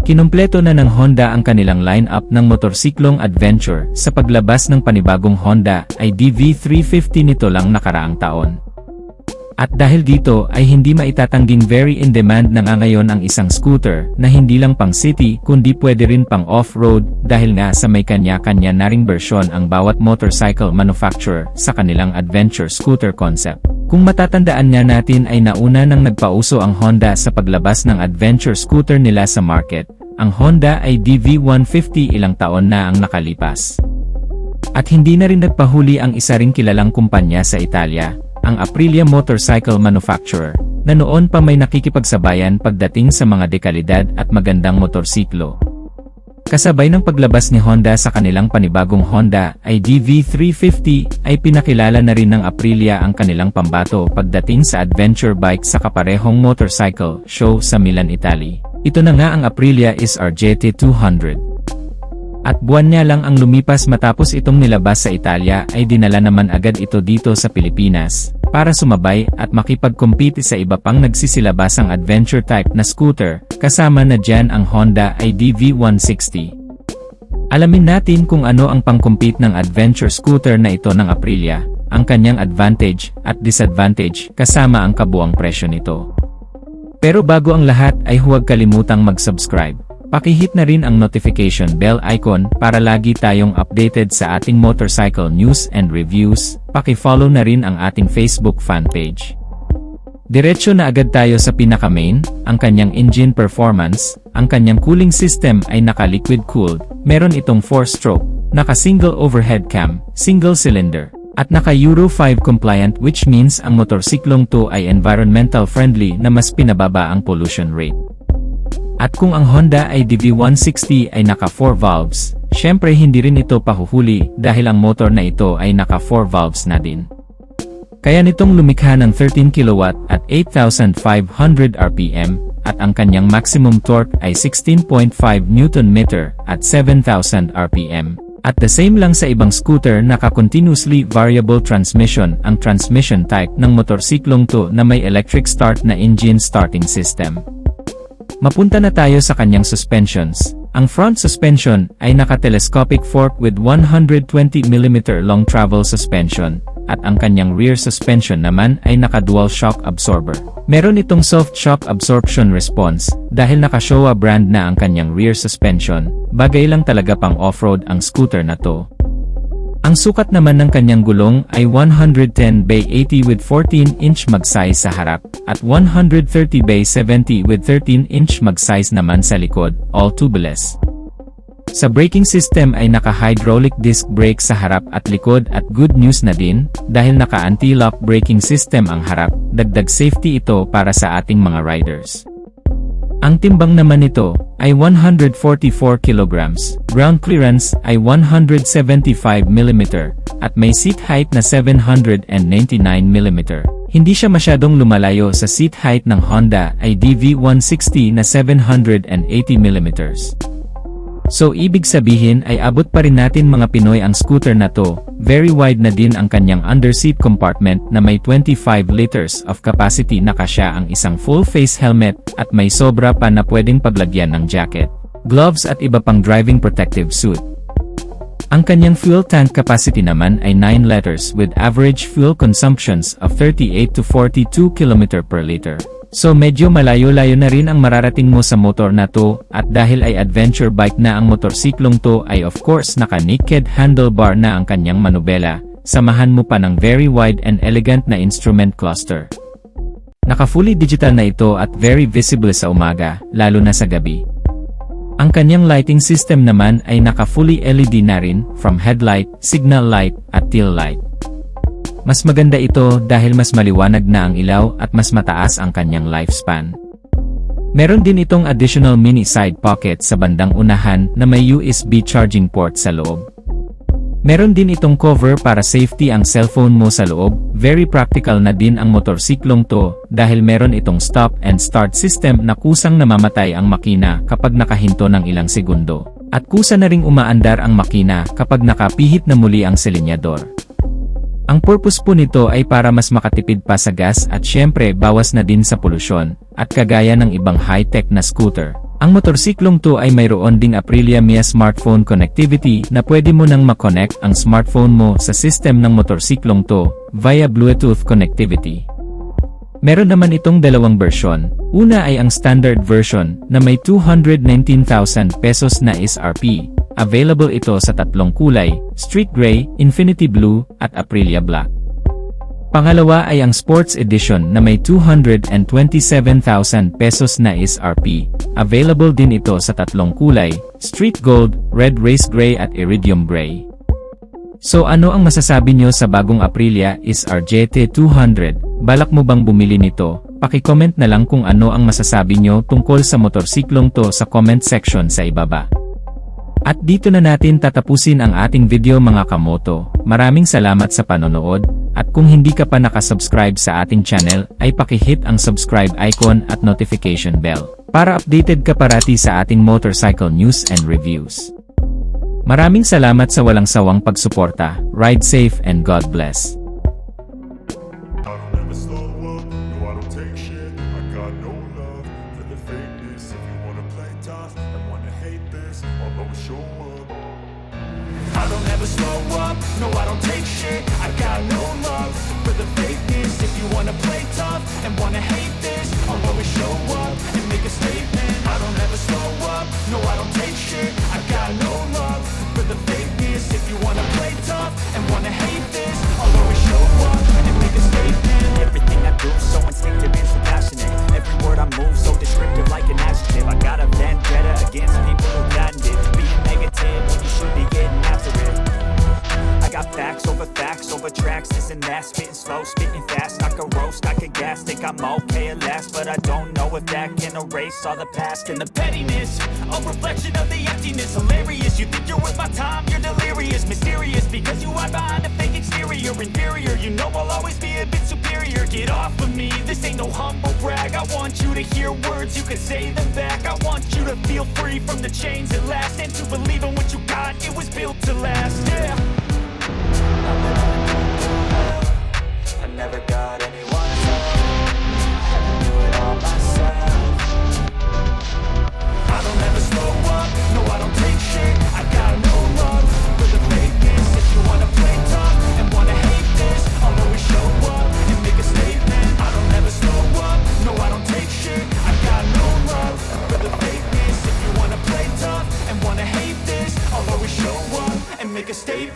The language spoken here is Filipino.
Kinumpleto na ng Honda ang kanilang lineup ng motorsiklong adventure sa paglabas ng panibagong Honda ID.V350 nito lang nakaraang taon. At dahil dito ay hindi maitatangging very in demand na nga ngayon ang isang scooter na hindi lang pang city kundi pwede rin pang off-road dahil nga sa may kanya-kanya na ring bersyon ang bawat motorcycle manufacturer sa kanilang adventure scooter concept. Kung matatandaan nga natin ay nauna nang nagpauso ang Honda sa paglabas ng adventure scooter nila sa market, ang Honda ID.V150 ilang taon na ang nakalipas. At hindi na rin nagpahuli ang isa ring kilalang kumpanya sa Italia, ang Aprilia motorcycle manufacturer, na noon pa may nakikipagsabayan pagdating sa mga dekalidad at magandang motorsiklo. Kasabay ng paglabas ni Honda sa kanilang panibagong Honda ID.V350 ay pinakilala na rin ng Aprilia ang kanilang pambato pagdating sa adventure bike sa kaparehong motorcycle show sa Milan, Italy. Ito na nga ang Aprilia SR-GT 200. At buwan niya lang ang lumipas matapos itong nilabas sa Italia ay dinala naman agad ito dito sa Pilipinas para sumabay at makipag-compete sa iba pang nagsisilabasang adventure type na scooter, kasama na dyan ang Honda ID.V160. Alamin natin kung ano ang pang-compete ng adventure scooter na ito ng Aprilia, ang kanyang advantage at disadvantage kasama ang kabuang presyo nito. Pero bago ang lahat ay huwag kalimutang mag-subscribe. Pakihit na rin ang notification bell icon para lagi tayong updated sa ating motorcycle news and reviews. Paki-follow na rin ang ating Facebook fan page. Diretso na agad tayo sa pinaka-main, ang kanyang engine performance. Ang kanyang cooling system ay naka-liquid cooled, meron itong 4-stroke, naka-single overhead cam, single cylinder, at naka-Euro 5 compliant, which means ang motorsiklong to ay environmental friendly na mas pinababa ang pollution rate. At kung ang Honda ID.V160 ay naka 4 valves, syempre hindi rin ito pahuhuli dahil ang motor na ito ay naka 4 valves na din. Kaya nitong lumikha ng 13 kW at 8,500 RPM, at ang kanyang maximum torque ay 16.5 Nm at 7,000 RPM. At the same lang sa ibang scooter naka-continuously variable transmission ang transmission type ng motorsiklong to na may electric start na engine starting system. Mapunta na tayo sa kanyang suspensions. Ang front suspension ay naka-telescopic fork with 120mm long travel suspension, at ang kanyang rear suspension naman ay naka-dual shock absorber. Meron itong soft shock absorption response, dahil naka-Showa brand na ang kanyang rear suspension, bagay lang talaga pang off-road ang scooter na to. Ang sukat naman ng kanyang gulong ay 110/80 with 14-inch mag-size sa harap, at 130/70 with 13-inch mag-size naman sa likod, all tubeless. Sa braking system ay naka-hydraulic disc brake sa harap at likod, at good news na din, dahil naka-anti-lock braking system ang harap, dagdag safety ito para sa ating mga riders. Ang timbang naman nito ay 144 kg, ground clearance ay 175 mm, at may seat height na 799 mm. Hindi siya masyadong lumalayo sa seat height ng Honda ID.V160 na 780 mm. So ibig sabihin ay abot pa rin natin mga Pinoy ang scooter na to. Very wide na din ang kanyang underseat compartment na may 25 liters of capacity na kasya ang isang full face helmet, at may sobra pa na pwedeng paglagyan ng jacket, gloves at iba pang driving protective suit. Ang kanyang fuel tank capacity naman ay 9 liters with average fuel consumptions of 38 to 42 km per liter. So medyo malayo-layo na rin ang mararating mo sa motor na to, at dahil ay adventure bike na ang motorsiklong to ay of course naka-naked handlebar na ang kanyang manubela, samahan mo pa ng very wide and elegant na instrument cluster. Naka-fully digital na ito at very visible sa umaga, lalo na sa gabi. Ang kanyang lighting system naman ay naka-fully LED na rin, from headlight, signal light, at tail light. Mas maganda ito dahil mas maliwanag na ang ilaw at mas mataas ang kanyang lifespan. Meron din itong additional mini side pocket sa bandang unahan na may USB charging port sa loob. Meron din itong cover para safety ang cellphone mo sa loob. Very practical na din ang motorsiklong to dahil meron itong stop and start system na kusang namamatay ang makina kapag nakahinto ng ilang segundo. At kusa na ring umaandar ang makina kapag nakapihit na muli ang silinyador. Ang purpose po nito ay para mas makatipid pa sa gas at syempre bawas na din sa polusyon, at kagaya ng ibang high-tech na scooter. Ang motorsiklong to ay mayroon ding Aprilia Mia smartphone connectivity na pwede mo nang makonect ang smartphone mo sa system ng motorsiklong to via Bluetooth connectivity. Meron naman itong dalawang bersyon. Una ay ang standard version na may 219,000 pesos na SRP. Available ito sa tatlong kulay, Street Gray, Infinity Blue, at Aprilia Black. Pangalawa ay ang Sports Edition na may 227,000 pesos na SRP. Available din ito sa tatlong kulay, Street Gold, Red Race Gray at Iridium Gray. So ano ang masasabi nyo sa bagong Aprilia SR GT 200? Balak mo bang bumili nito? Paki-comment na lang kung ano ang masasabi nyo tungkol sa motorsiklong to sa comment section sa ibaba. At dito na natin tatapusin ang ating video mga kamoto. Maraming salamat sa panonood, at kung hindi ka pa nakasubscribe sa ating channel ay paki-hit ang subscribe icon at notification bell para updated ka parati sa ating motorcycle news and reviews. Maraming salamat sa walang sawang pagsuporta. Ride safe and God bless. I don't ever slow up, no I don't take shit. I got no love for the fakeness. If you wanna play tough and wanna hate this, I'll always show up and make a statement. I don't ever slow up, no I don't take shit. I got no love for the fakeness. If you wanna play tough and wanna hate this, I'll always show up and make a statement. Everything I do so instinctive and so passionate. Every word I move so descriptive like an adjective. I got a vendetta against people who patented being negative when you should be getting after it. I got facts over tracks, this and that, spitting slow, spitting fast. I could roast, I could gas, think I'm okay at last, but I don't know if that can erase all the past and the pettiness. A reflection of the emptiness, hilarious. You think you're worth my time, you're delirious, mysterious, because you hide behind a fake exterior, inferior. You know I'll always be a bit superior. Get off of me, this ain't no humble brag. I want you to hear words, you can say them back. I want you to feel free from the chains at last, and to believe in what you got, it was built to last, yeah. I never got anyone's help, had to do it all myself. I don't ever slow up, no I don't take shit. I got no love for the fakeness. If you wanna play tough and wanna hate this, I'll always show up and make a statement. I don't ever slow up, no I don't take shit. I got no love for the fakeness. If you wanna play tough and wanna hate this, I'll always show up and make a statement.